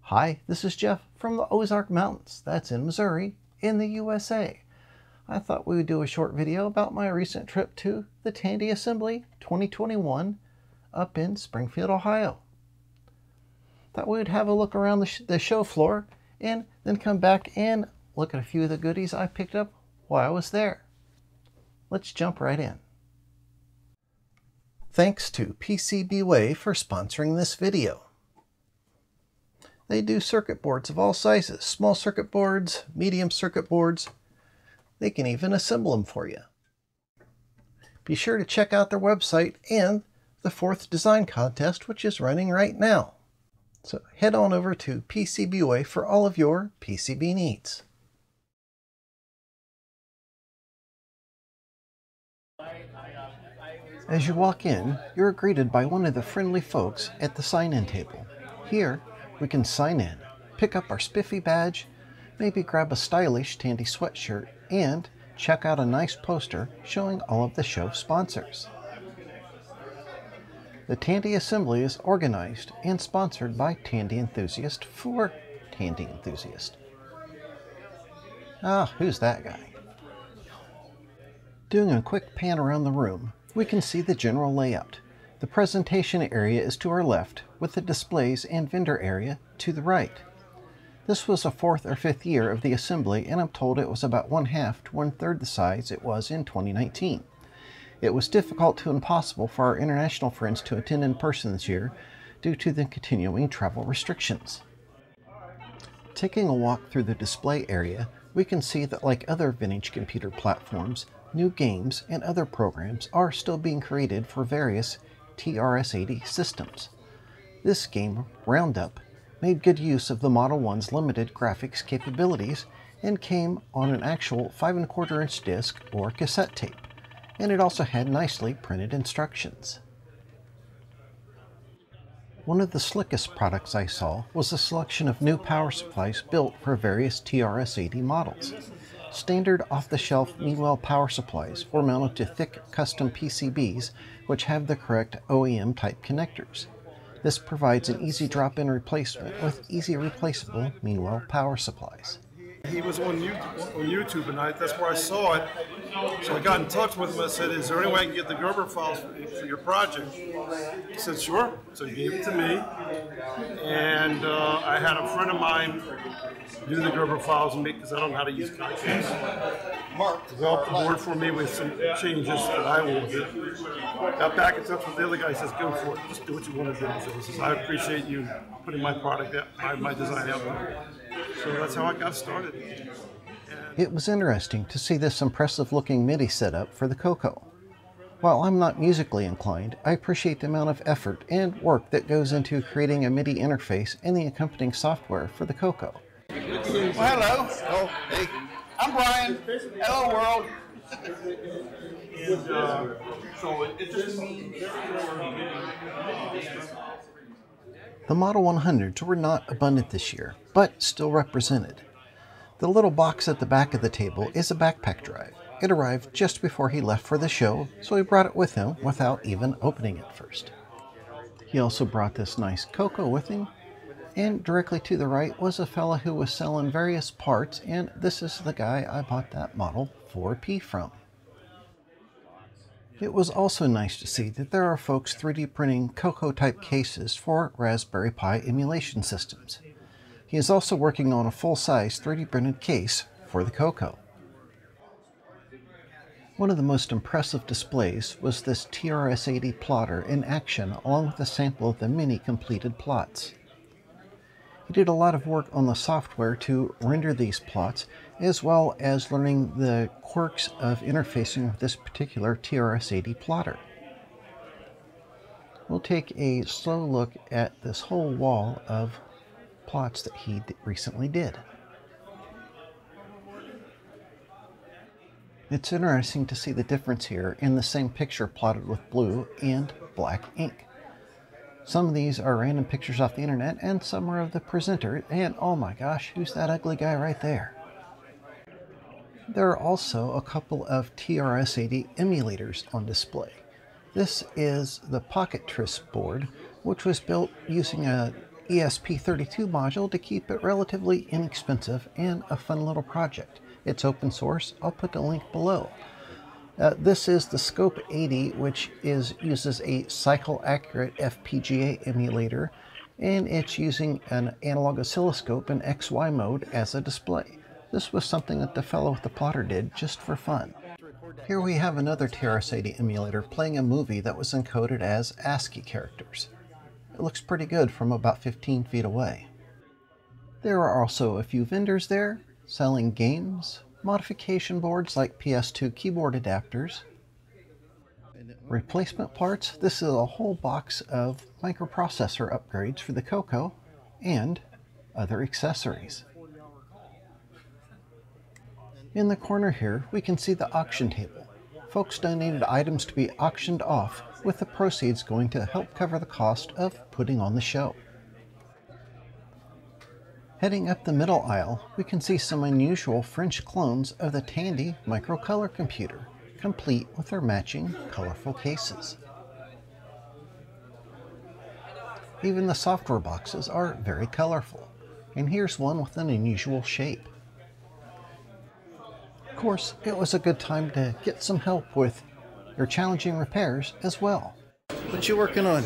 Hi, this is Jeff from the Ozark Mountains, that's in Missouri, in the USA. I thought we would do a short video about my recent trip to the Tandy Assembly 2021 up in Springfield, Ohio. Thought we would have a look around the show floor and then come back and look at a few of the goodies I picked up while I was there. Let's jump right in. Thanks to PCBWay for sponsoring this video. They do circuit boards of all sizes, small circuit boards, medium circuit boards. They can even assemble them for you. Be sure to check out their website and the 4th design contest, which is running right now. So head on over to PCBWay for all of your PCB needs. As you walk in, you're greeted by one of the friendly folks at the sign-in table. Here, we can sign in, pick up our spiffy badge, maybe grab a stylish Tandy sweatshirt, and check out a nice poster showing all of the show sponsors. The Tandy Assembly is organized and sponsored by Tandy Enthusiast for Tandy Enthusiast. Ah, who's that guy? Doing a quick pan around the room, we can see the general layout. The presentation area is to our left, with the displays and vendor area to the right. This was the 4th or 5th year of the assembly, and I'm told it was about 1/2 to 1/3 the size it was in 2019. It was difficult to impossible for our international friends to attend in person this year due to the continuing travel restrictions. Taking a walk through the display area, we can see that like other vintage computer platforms, new games and other programs are still being created for various TRS-80 systems. This game, Roundup, made good use of the Model 1's limited graphics capabilities and came on an actual 5 1/4 inch disc or cassette tape, and it also had nicely printed instructions. One of the slickest products I saw was a selection of new power supplies built for various TRS-80 models. Standard off-the-shelf Meanwell power supplies were mounted to thick custom PCBs which have the correct OEM type connectors. This provides an easy drop-in replacement with easy replaceable Meanwell power supplies. He was on YouTube, and that's where I saw it. So I got in touch with him. I said, "Is there any way I can get the Gerber files for your project?" He said, "Sure." So he gave it to me, and I had a friend of mine do the Gerber files and because I don't know how to use Comcast. Developed the board for me with some changes that I will do. Got back in touch with the other guy. He says, "Go for it. Just do what you want to do." So he says, "I appreciate you putting my product out, my design out there." So that's how I got started. It was interesting to see this impressive looking MIDI setup for the Coco. While I'm not musically inclined, I appreciate the amount of effort and work that goes into creating a MIDI interface and the accompanying software for the Coco. Well, hello. Oh, hey. I'm Brian. Hello, world. The Model 100s were not abundant this year, but still represented. The little box at the back of the table is a backpack drive. It arrived just before he left for the show, so he brought it with him without even opening it first. He also brought this nice Coco with him, and directly to the right was a fella who was selling various parts, and this is the guy I bought that Model 4P from. It was also nice to see that there are folks 3D printing Coco-type cases for Raspberry Pi emulation systems. He is also working on a full-size 3D printed case for the Coco. One of the most impressive displays was this TRS-80 plotter in action along with a sample of the many completed plots. He did a lot of work on the software to render these plots, as well as learning the quirks of interfacing with this particular TRS-80 plotter. We'll take a slow look at this whole wall of plots that he recently did. It's interesting to see the difference here in the same picture plotted with blue and black ink. Some of these are random pictures off the internet, and some are of the presenter, and oh my gosh, who's that ugly guy right there? There are also a couple of TRS-80 emulators on display. This is the Pocket Tris board, which was built using a ESP32 module to keep it relatively inexpensive and a fun little project. It's open source. I'll put the link below. This is the Scope 80, which uses a cycle-accurate FPGA emulator, and it's using an analog oscilloscope in XY mode as a display. This was something that the fellow with the plotter did just for fun. Here we have another TRS-80 emulator playing a movie that was encoded as ASCII characters. It looks pretty good from about 15 feet away. There are also a few vendors there selling games, modification boards like PS2 keyboard adapters, replacement parts. This is a whole box of microprocessor upgrades for the Coco and other accessories. In the corner here, we can see the auction table. Folks donated items to be auctioned off, with the proceeds going to help cover the cost of putting on the show. Heading up the middle aisle, we can see some unusual French clones of the Tandy microcolor computer, complete with their matching colorful cases. Even the software boxes are very colorful, and here's one with an unusual shape. Of course, it was a good time to get some help with your challenging repairs as well. What you working on?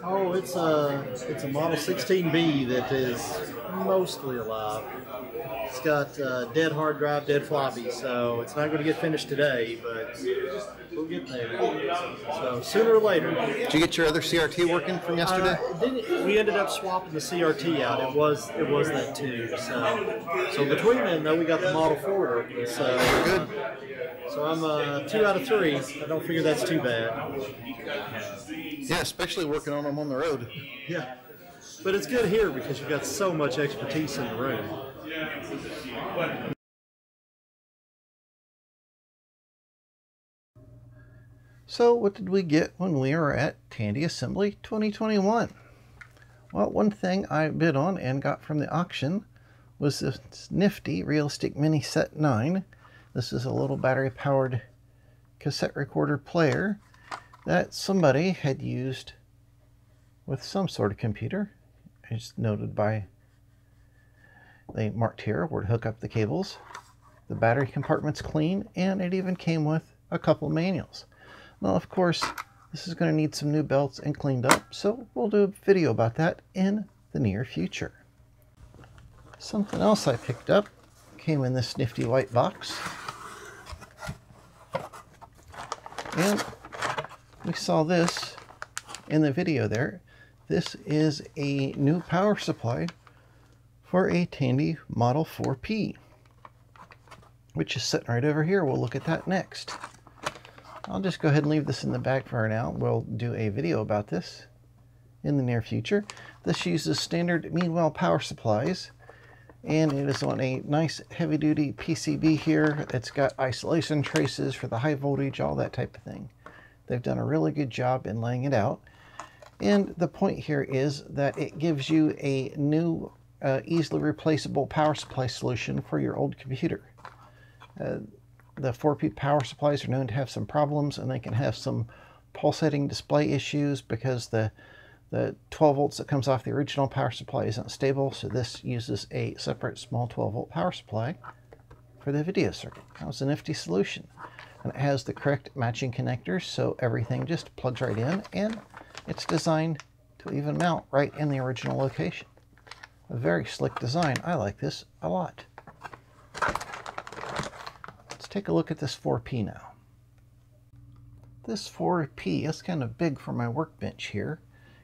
Oh, it's a Model 16B that is mostly alive. It's got dead hard drive, dead floppy, so it's not going to get finished today, but we'll get there. So sooner or later. Did you get your other CRT working from yesterday? We ended up swapping the CRT out. It was that too. So between them, though, we got the Model 4 working. So good. So I'm 2 out of 3. I don't figure that's too bad. Yeah, especially working on them on the road. Yeah, but it's good here because you've got so much expertise in the room. So what did we get when we were at Tandy Assembly 2021? Well, one thing I bid on and got from the auction was this nifty Realistic Mini Set 9. This is a little battery-powered cassette recorder player that somebody had used with some sort of computer. It's noted by, they marked here where to hook up the cables. The battery compartment's clean, and it even came with a couple manuals. Now, of course, this is going to need some new belts and cleaned up, so we'll do a video about that in the near future. Something else I picked up came in this nifty white box. And we saw this in the video there. This is a new power supply for a Tandy Model 4P, which is sitting right over here. We'll look at that next. I'll just go ahead and leave this in the bag for now. We'll do a video about this in the near future. This uses standard Meanwell power supplies, and it is on a nice heavy-duty PCB here. It's got isolation traces for the high voltage, all that type of thing. They've done a really good job in laying it out. And the point here is that it gives you a new, easily replaceable power supply solution for your old computer. The 4P power supplies are known to have some problems, and they can have some pulsating display issues because the 12 volts that comes off the original power supply isn't stable, so this uses a separate small 12 volt power supply for the video circuit. That was a nifty solution. And it has the correct matching connectors, so everything just plugs right in, and it's designed to even mount right in the original location. A very slick design. I like this a lot. Let's take a look at this 4P now. This 4P is kind of big for my workbench here.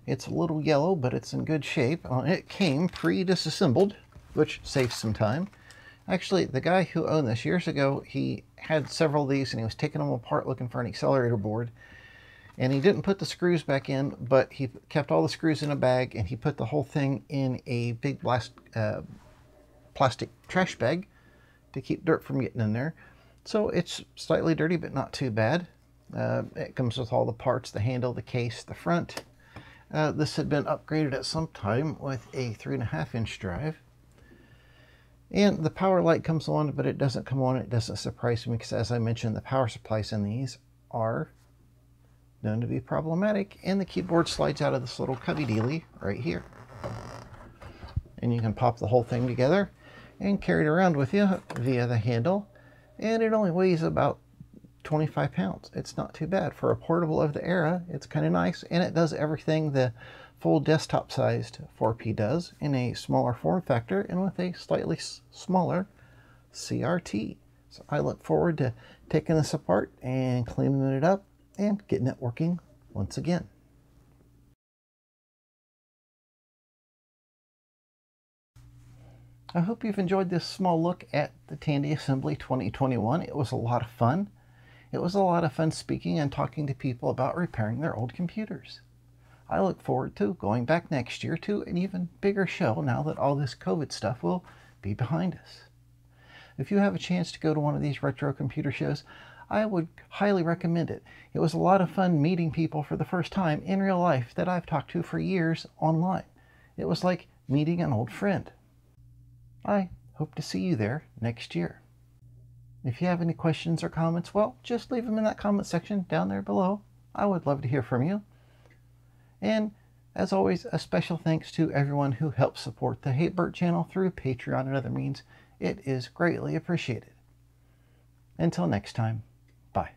It's a little yellow, but it's in good shape. It came pre-disassembled, which saves some time. Actually, the guy who owned this years ago, he had several of these and he was taking them apart looking for an accelerator board. And he didn't put the screws back in, but he kept all the screws in a bag and he put the whole thing in a big plastic trash bag to keep dirt from getting in there. So it's slightly dirty, but not too bad. It comes with all the parts, the handle, the case, the front. This had been upgraded at some time with a 3.5-inch drive. And the power light comes on, but it doesn't come on. It doesn't surprise me because, as I mentioned, the power supplies in these are known to be problematic. And the keyboard slides out of this little cubby dealy right here. And you can pop the whole thing together and carry it around with you via the handle. And it only weighs about 25 pounds. It's not too bad. For a portable of the era, it's kind of nice. And it does everything the full desktop-sized 4P does in a smaller form factor and with a slightly smaller CRT. So I look forward to taking this apart and cleaning it up and getting it working once again. I hope you've enjoyed this small look at the Tandy Assembly 2021. It was a lot of fun. It was a lot of fun speaking and talking to people about repairing their old computers. I look forward to going back next year to an even bigger show now that all this COVID stuff will be behind us. If you have a chance to go to one of these retro computer shows, I would highly recommend it. It was a lot of fun meeting people for the first time in real life that I've talked to for years online. It was like meeting an old friend. I hope to see you there next year. If you have any questions or comments, well, just leave them in that comment section down there below. I would love to hear from you. And as always, a special thanks to everyone who helps support the Hey Birt channel through Patreon and other means. It is greatly appreciated. Until next time, bye.